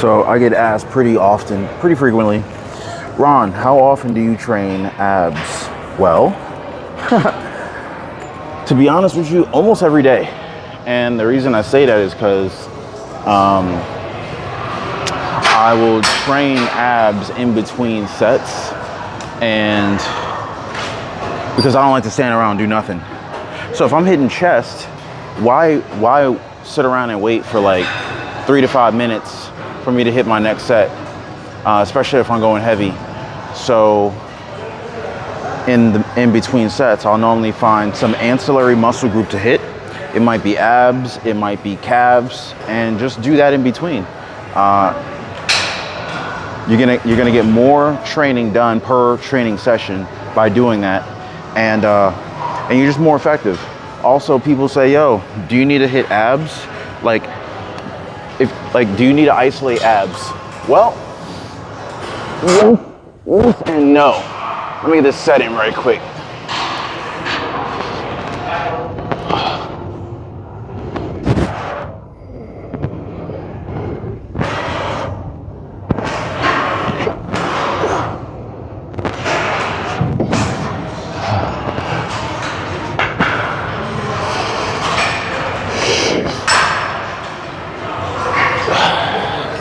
So I get asked pretty often, pretty frequently, Ron, how often do you train abs? Well, to be honest with you, almost every day. And the reason I say that is because I will train abs in between sets, and because I don't like to stand around and do nothing. So if I'm hitting chest, why sit around and wait for like 3 to 5 minutes for me to hit my next set, especially if I'm going heavy. So in between sets, I'll normally find some ancillary muscle group to hit. It might be abs, it might be calves, and just do that in between. You're gonna get more training done per training session by doing that, and you're just more effective. Also, people say, "Yo, do you need to hit abs? Do you need to isolate abs?" Well, yes and no. Let me get this set in right quick.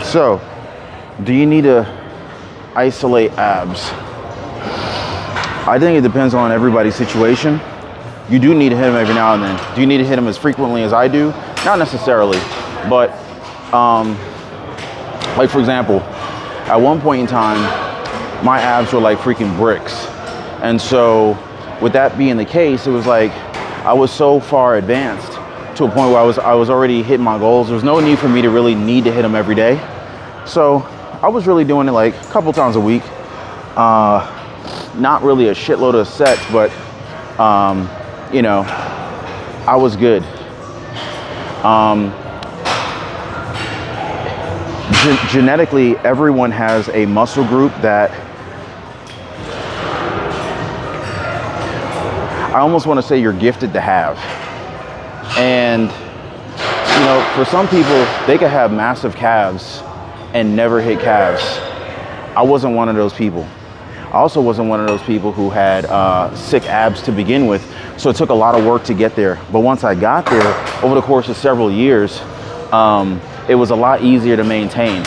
So, do you need to isolate abs? I think it depends on everybody's situation. You do need to hit them every now and then. Do you need to hit them as frequently as I do? Not necessarily, but like for example, at one point in time, my abs were like freaking bricks. And so with that being the case, it was like I was so far advanced to a point where I was already hitting my goals. There was no need for me to really need to hit them every day. So I was really doing it like a couple times a week. Not really a shitload of sets, but you know, I was good. Genetically, everyone has a muscle group that I almost want to say you're gifted to have. And you know, for some people, they could have massive calves and never hit calves. I wasn't one of those people. I also wasn't one of those people who had sick abs to begin with, so it took a lot of work to get there. But once I got there, over the course of several years, it was a lot easier to maintain.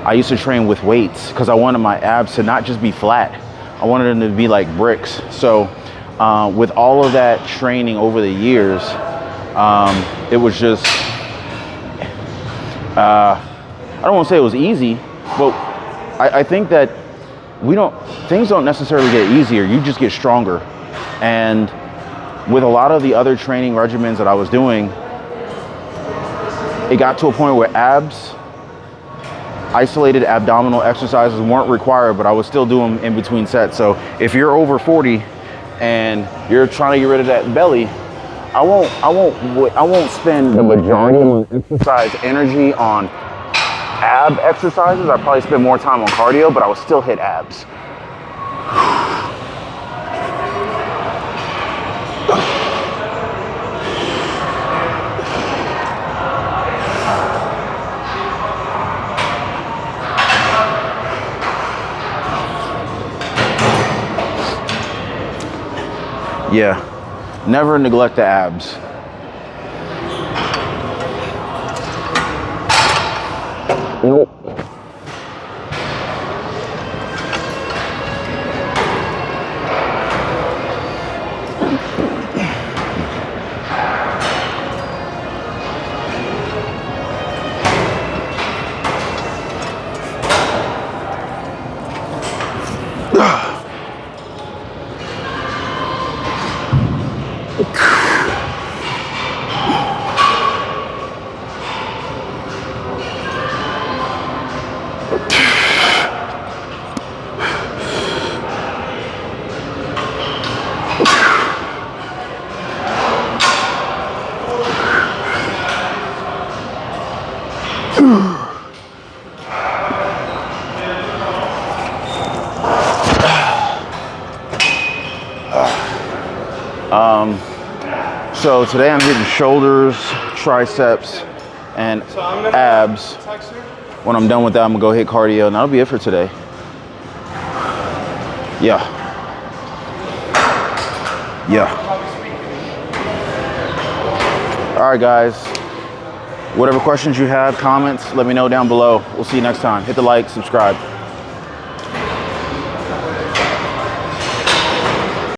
I used to train with weights because I wanted my abs to not just be flat. I wanted them to be like bricks. So with all of that training over the years, it was just, I don't want to say it was easy, but I think that things don't necessarily get easier, you just get stronger. And with a lot of the other training regimens that I was doing, it got to a point where isolated abdominal exercises weren't required, but I was still doing them in between sets. So if you're over 40 and you're trying to get rid of that belly, I won't spend the majority of my exercise energy on ab exercises. I probably spend more time on cardio, but I would still hit abs. Yeah, never neglect the abs. Nope. So today I'm hitting shoulders, triceps, and abs. When I'm done with that, I'm gonna go hit cardio, and that'll be it for today. Yeah. All right, guys. Whatever questions you have, comments, let me know down below. We'll see you next time. Hit the like, subscribe.